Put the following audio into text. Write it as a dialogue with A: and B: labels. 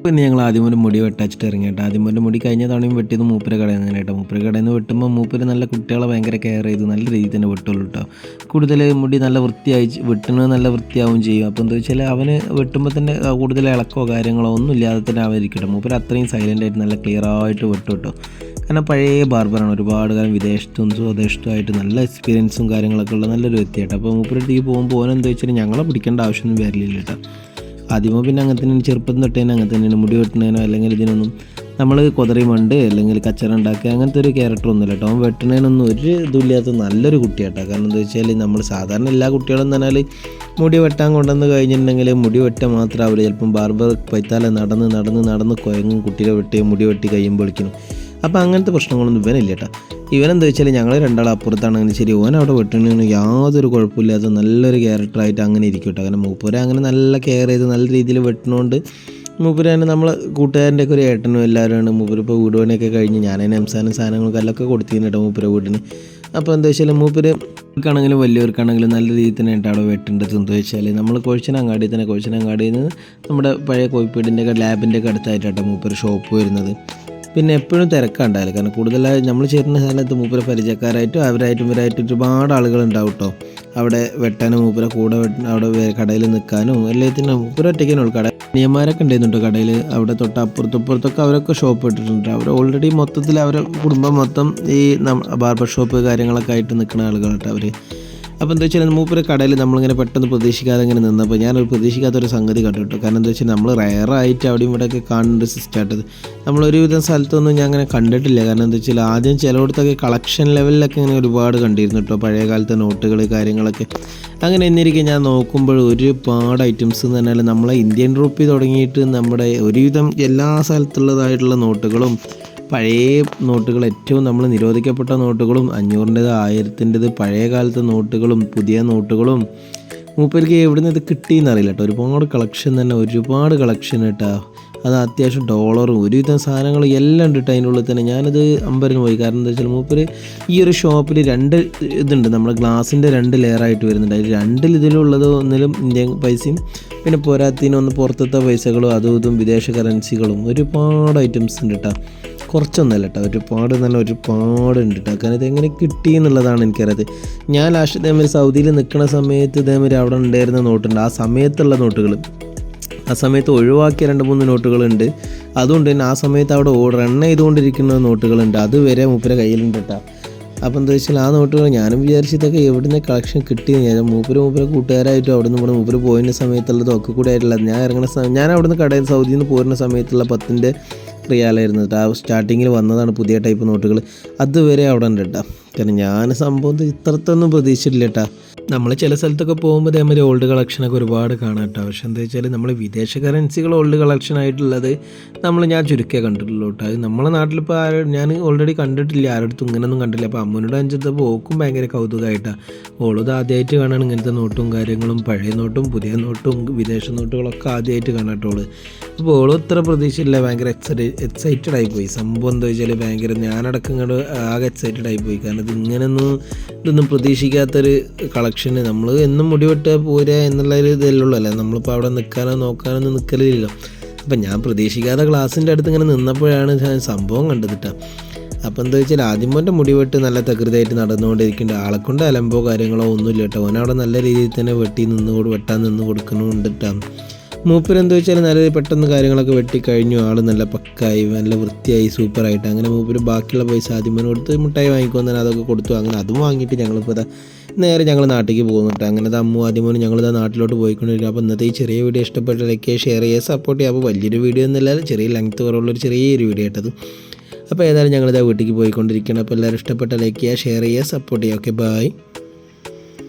A: പിന്നെ ഞങ്ങൾ ആദ്യം ഒരു മുടി വെട്ടച്ചിട്ട് ഇറങ്ങി കേട്ടോ. ആദ്യം ഒരു മുടി കഴിഞ്ഞ തവണയും വെട്ടിയത് മൂപ്പര കടയിൽ നിന്ന് കേട്ടോ. മൂപ്പര കടയിൽ നിന്ന് വെട്ടുമ്പോൾ മൂപ്പര് നല്ല കുട്ടികളെ ഭയങ്കര കെയർ ചെയ്ത് നല്ല രീതിയിൽ തന്നെ വെട്ടുള്ളൂ കേട്ടോ. കൂടുതൽ മുടി നല്ല വൃത്തിയായി വെട്ടുന്നത് നല്ല വൃത്തിയാവും ചെയ്യും. അപ്പോൾ എന്താ വെച്ചാൽ അവന് വെട്ടുമ്പോൾ തന്നെ കൂടുതൽ ഇളക്കോ കാര്യങ്ങളോ ഒന്നും ഇല്ലാതെ തന്നെ അവരിക്കട്ടെ. മൂപ്പര് അത്രയും സൈലൻ്റ് ആയിട്ട് നല്ല ക്ലിയർ ആയിട്ട് വെട്ടും കേട്ടോ. കാരണം പഴയ ബാർബറാണ്, ഒരുപാട് കാലം വിദേശത്തും സ്വദേശത്തുമായിട്ട് നല്ല എക്സ്പീരിയൻസും കാര്യങ്ങളൊക്കെ ഉള്ള നല്ലൊരു വ്യക്തിയായിട്ട്. അപ്പോൾ മൂപ്പരടുത്തേക്ക് പോകുമ്പോൾ ഓനെന്താ വെച്ചാൽ ഞങ്ങളെ പിടിക്കേണ്ട ആവശ്യമൊന്നും വരില്ല കേട്ടോ. ആദ്യമോ പിന്നെ അങ്ങനെ തന്നെ ചെറുപ്പം തൊട്ടേനെ അങ്ങനെ തന്നെയാണ്. മുടി വെട്ടുന്നതിനോ അല്ലെങ്കിൽ ഇതിനൊന്നും നമ്മൾ കുതറി മണ്ട് അല്ലെങ്കിൽ കച്ചറ ഉണ്ടാക്കുക അങ്ങനത്തെ ഒരു ക്യാരക്ടറൊന്നുമില്ല കേട്ടോ. അവൻ വെട്ടുന്നതിനൊന്നും ഒരു ഇതുമില്ലാത്ത നല്ലൊരു കുട്ടിയാട്ടോ. കാരണം എന്താ വെച്ചാൽ നമ്മൾ സാധാരണ എല്ലാ കുട്ടികളും പറഞ്ഞാൽ മുടി വെട്ടാൻ കൊണ്ടുവന്ന് കഴിഞ്ഞിട്ടുണ്ടെങ്കിൽ മുടി വെട്ടാൻ മാത്രമാവില്ല. ചിലപ്പം ബാർബർ പൈത്താലെ നടന്ന് കുഴങ്ങും കുട്ടിയെ വെട്ടി മുടി വെട്ടി കഴിയുമ്പോൾ വിളിക്കണം. അപ്പോൾ അങ്ങനത്തെ പ്രശ്നങ്ങളൊന്നും ഇവനില്ല കേട്ടോ. ഇവനെന്താ വെച്ചാൽ ഞങ്ങൾ രണ്ടാളും അപ്പുറത്താണെങ്കിൽ ശരി ഓൻ അവിടെ വെട്ടണതിന് യാതൊരു കുഴപ്പമില്ലാത്ത നല്ലൊരു ക്യാരക്ടറായിട്ട് അങ്ങനെ ഇരിക്കും കേട്ടോ. കാരണം മൂപ്പരെ അങ്ങനെ നല്ല കെയർ ചെയ്ത് നല്ല രീതിയിൽ വെട്ടണോണ്ട് മൂപ്പര് തന്നെ നമ്മളെ കൂട്ടുകാരൻ്റെയൊക്കെ ഒരു ഏട്ടനും എല്ലാവരുമാണ്. മൂപ്പര് ഇപ്പോൾ വീട് പണിയൊക്കെ കഴിഞ്ഞ് ഞാനതിന് എംസാനും സാധനങ്ങളും കല്ലൊക്കെ കൊടുത്തിരുന്നു കേട്ടോ മൂപ്പരെ വീടിന്. അപ്പോൾ എന്താ വെച്ചാൽ മൂപ്പർക്കാണെങ്കിലും വലിയവർക്കാണെങ്കിലും നല്ല രീതിയിൽ തന്നെ ആയിട്ട് അവിടെ വെട്ടേണ്ടത്. എന്താ വെച്ചാൽ നമ്മൾ കോഴിച്ചനങ്ങാടിയിൽ നിന്ന് നമ്മുടെ പഴയ കോഴിപ്പീടിൻ്റെ ഒക്കെ ലാബിൻ്റെ ഒക്കെ അടുത്തായിട്ടാട്ടോ മൂപ്പര് ഷോപ്പ് വരുന്നത്. പിന്നെ എപ്പോഴും തിരക്കുണ്ടാവില്ല. കാരണം കൂടുതലായി നമ്മൾ ചേരുന്ന സ്ഥലത്ത് മൂപ്പര പരിചയക്കാരായിട്ടും അവരായിട്ടും ഇവരായിട്ടും ഒരുപാട് ആളുകളുണ്ടാവും കേട്ടോ. അവിടെ വെട്ടാനും മൂപ്പര കൂടെ അവിടെ കടയിൽ നിൽക്കാനും എല്ലാത്തിനും മൂപ്പര ഒറ്റയ്ക്കാനും കട അനിയന്മാരൊക്കെ ഉണ്ടായിരുന്നുണ്ടോ കടയിൽ. അവിടെ തൊട്ട് അപ്പുറത്തൊക്കെ അവരൊക്കെ ഷോപ്പ് ഇട്ടിട്ടുണ്ട്. അവർ ഓൾറെഡി മൊത്തത്തിൽ അവരെ കുടുംബം മൊത്തം ഈ ബാർബർ ഷോപ്പ് കാര്യങ്ങളൊക്കെ ആയിട്ട് നിൽക്കുന്ന ആളുകളാട്ടോ അവർ. അപ്പോൾ എന്താ വെച്ചാൽ മൂപ്പര് കടയിൽ നമ്മളിങ്ങനെ പെട്ടെന്ന് പ്രതീക്ഷിക്കാതെ ഇങ്ങനെ നിന്നപ്പോൾ ഞാനൊരു പ്രതീക്ഷിക്കാത്തൊരു സംഗതി കണ്ടു കേട്ടോ. കാരണം എന്താ വെച്ചാൽ നമ്മൾ റയറായിട്ട് അവിടെയും ഇവിടെയൊക്കെ കാണേണ്ട സിസ്റ്റമായിട്ടത് നമ്മളൊരുവിധം സ്ഥലത്തൊന്നും ഞാൻ അങ്ങനെ കണ്ടിട്ടില്ല. കാരണം എന്താ വെച്ചാൽ ആദ്യം ചിലയിടത്തൊക്കെ കളക്ഷൻ ലെവലിലൊക്കെ ഇങ്ങനെ ഒരുപാട് കണ്ടിരുന്നു കേട്ടോ. പഴയ കാലത്തെ നോട്ടുകൾ കാര്യങ്ങളൊക്കെ അങ്ങനെ എന്നിരിക്കെ ഞാൻ നോക്കുമ്പോൾ ഒരുപാട് ഐറ്റംസ് എന്ന് പറഞ്ഞാൽ നമ്മളെ ഇന്ത്യൻ റുപ്പി തുടങ്ങിയിട്ട് നമ്മുടെ ഒരുവിധം എല്ലാ സ്ഥലത്തുള്ളതായിട്ടുള്ള നോട്ടുകളും പഴയ നോട്ടുകൾ ഏറ്റവും നമ്മൾ നിരോധിക്കപ്പെട്ട നോട്ടുകളും 500-ൻ്റേത് 1000-ൻ്റേത് പഴയ കാലത്തെ നോട്ടുകളും പുതിയ നോട്ടുകളും മൂപ്പർക്ക് എവിടെ നിന്ന് ഇത് കിട്ടിയെന്നറിയില്ല കേട്ടോ. ഒരുപാട് കളക്ഷൻ തന്നെ ഒരുപാട് കളക്ഷൻ കേട്ടോ. അത് അത്യാവശ്യം ഡോളറും ഒരുവിധം സാധനങ്ങൾ എല്ലാം ഉണ്ട് കേട്ടോ അതിൻ്റെ ഉള്ളിൽ തന്നെ. ഞാനത് അമ്പരന്ന് പോയി. കാരണം എന്താ വെച്ചാൽ മൂപ്പര് ഈ ഒരു ഷോപ്പിൽ 2 ഇതുണ്ട്. നമ്മുടെ ഗ്ലാസിൻ്റെ 2 ലെയറായിട്ട് വരുന്നുണ്ട്. അതിൽ 2 ഇതിലുള്ളത് ഒന്നിലും ഇന്ത്യൻ പൈസയും പിന്നെ പോരാത്തതിന് പുറത്തത്തെ പൈസകളും അതും ഇതും വിദേശ കറൻസികളും ഒരുപാട് ഐറ്റംസ് ഉണ്ട് കേട്ടോ. കുറച്ചൊന്നല്ല കേട്ടോ, ഒരുപാട് ഉണ്ട് കേട്ടോ. കാരണം ഇതെങ്ങനെ കിട്ടി എന്നുള്ളതാണ് എനിക്കറിയാത്. ഞാൻ ലാസ്റ്റ് ഇതേമാതിരി സൗദിയിൽ നിൽക്കുന്ന സമയത്ത് ഇതേമാതിരി അവിടെ ഉണ്ടായിരുന്ന നോട്ടുണ്ട്. ആ സമയത്തുള്ള നോട്ടുകൾ ആ സമയത്ത് ഒഴിവാക്കിയ 2-3 നോട്ടുകളുണ്ട്. അതുകൊണ്ട് തന്നെ ആ സമയത്ത് അവിടെ റൺ ചെയ്തുകൊണ്ടിരിക്കുന്ന നോട്ടുകളുണ്ട്. അതുവരെ മൂപ്പര കയ്യിലുണ്ട് കേട്ടോ. അപ്പോൾ എന്താ വെച്ചാൽ ആ നോട്ടുകൾ ഞാനും വിചാരിച്ചതൊക്കെ എവിടുന്ന് കളക്ഷൻ കിട്ടിയെന്ന്. ഞാൻ മൂപ്പര് കൂട്ടുകാരായിട്ടും അവിടെ നിന്ന് മൂപ്പര് പോയിരുന്ന സമയത്തുള്ളതും ഒക്കെ കൂടെ ആയിട്ടുള്ളത്. ഞാൻ അവിടെ നിന്ന് കടയിൽ സൗദിയിൽ നിന്ന് പോരുന്ന സമയത്തുള്ള 10-ൻ്റെ റിയാലായിരുന്നു കേട്ടോ. ആ സ്റ്റാർട്ടിങ്ങിൽ വന്നതാണ് പുതിയ ടൈപ്പ് നോട്ടുകൾ. അതുവരെ അവിടെ ഉണ്ട് കേട്ടോ. കാരണം ഞാൻ സംഭവം ഇത്രത്തൊന്നും പ്രതീക്ഷിച്ചിട്ടില്ല കേട്ടോ. നമ്മൾ ചില സ്ഥലത്തൊക്കെ പോകുമ്പോൾ അതേമാതിരി ഓൾഡ് കളക്ഷനൊക്കെ ഒരുപാട് കാണാം കേട്ടോ. പക്ഷെ എന്താ വെച്ചാൽ നമ്മൾ വിദേശ കറൻസികൾ ഓൾഡ് കളക്ഷൻ ആയിട്ടുള്ളത് ഞാൻ ചുരുക്കേ കണ്ടിട്ടുള്ളൂ കേട്ടോ. അത് നമ്മളെ നാട്ടിലിപ്പോൾ ഞാൻ ഓൾറെഡി കണ്ടിട്ടില്ല, ആരടുത്തും ഇങ്ങനെയൊന്നും കണ്ടില്ല. അപ്പോൾ അമ്മൂനോട് അഞ്ചത്തപ്പോൾ ഓക്കും ഭയങ്കര കൗതുകമായിട്ടാണ്. ഓളത് ആദ്യമായിട്ട് കാണാൻ ഇങ്ങനത്തെ നോട്ടും കാര്യങ്ങളും പഴയ നോട്ടും പുതിയ നോട്ടും വിദേശ നോട്ടുകളൊക്കെ ആദ്യമായിട്ട് കാണാട്ടോള്. അപ്പോൾ ഓളും ഇത്ര പ്രതീക്ഷയില്ല, ഭയങ്കര എക്സൈറ്റഡ് ആയിപ്പോയി. സംഭവം എന്താ വെച്ചാൽ ഭയങ്കര ഞാനടക്കം ഇങ്ങോട്ട് ആകെ എക്സൈറ്റഡ് ആയിപ്പോയി. കാരണം ഇതൊന്നും പ്രതീക്ഷിക്കാത്തൊരു കളക്ഷന്. നമ്മൾ എന്നും മുടിവെട്ട് പോരുക എന്നുള്ളൊരു ഇതല്ലുള്ളൂ അല്ലേ. നമ്മളിപ്പോൾ അവിടെ നിൽക്കാനോ നോക്കാനൊന്നും നിൽക്കലില്ലല്ലോ. അപ്പം ഞാൻ പ്രതീക്ഷിക്കാതെ ക്ലാസ്സിൻ്റെ അടുത്ത് ഇങ്ങനെ നിന്നപ്പോഴാണ് ഞാൻ സംഭവം കണ്ടത് കേട്ടോ. അപ്പോൾ എന്താ വെച്ചാൽ ആദ്യമോൻ്റെ മുടിവെട്ട് നല്ല തകൃതിയായിട്ട് നടന്നുകൊണ്ടിരിക്കേണ്ട ആളെക്കൊണ്ട് അലമ്പോ കാര്യങ്ങളോ ഒന്നുമില്ല കേട്ടോ. ഓനവിടെ നല്ല രീതിയിൽ തന്നെ വെട്ടാൻ നിന്ന് കൊടുക്കുന്നുണ്ട് കേട്ടോ. മൂപ്പരെന്താ വെച്ചാൽ നല്ല പെട്ടെന്ന് കാര്യങ്ങളൊക്കെ വെട്ടിക്കഴിഞ്ഞു. ആൾ നല്ല പക്കായി നല്ല വൃത്തിയായി സൂപ്പറായിട്ട്. അങ്ങനെ മൂപ്പര് ബാക്കിയുള്ള പൈസ ആദ്യമോന് കൊടുത്ത് മുട്ടായി വാങ്ങിക്കുമെന്ന് അതൊക്കെ കൊടുത്തു. അങ്ങനെ അതും വാങ്ങിയിട്ട് ഞങ്ങളിപ്പോൾ നേരെ ഞങ്ങൾ നാട്ടിലേക്ക് പോകുന്നുണ്ട്. അങ്ങനെ അമ്മു ആദ്യമോനും ഞങ്ങളിതാ നാട്ടിലോട്ട് പോയിക്കൊണ്ടിരിക്കുക. അപ്പോൾ ഇന്നത്തെ ഈ ചെറിയ വീഡിയോ ഇഷ്ടപ്പെട്ട ലൈക്ക് ഷെയർ ചെയ്യുക സപ്പോർട്ട് ചെയ്യുക. അപ്പോൾ വലിയൊരു വീഡിയോ ഒന്നുമില്ല, ചെറിയ ലെങ്ത്ത് കുറവുള്ളൊരു ചെറിയൊരു വീഡിയോ ആയിട്ടത്. അപ്പോൾ ഏതായാലും ഞങ്ങളിതാ വീട്ടിലേക്ക് പോയിക്കൊണ്ടിരിക്കുകയാണ്. അപ്പോൾ എല്ലാവരും ഇഷ്ടപ്പെട്ട ലൈക്ക് ചെയ്യുക ഷെയർ ചെയ്യുക സപ്പോർട്ട് ചെയ്യുക. Okay bye.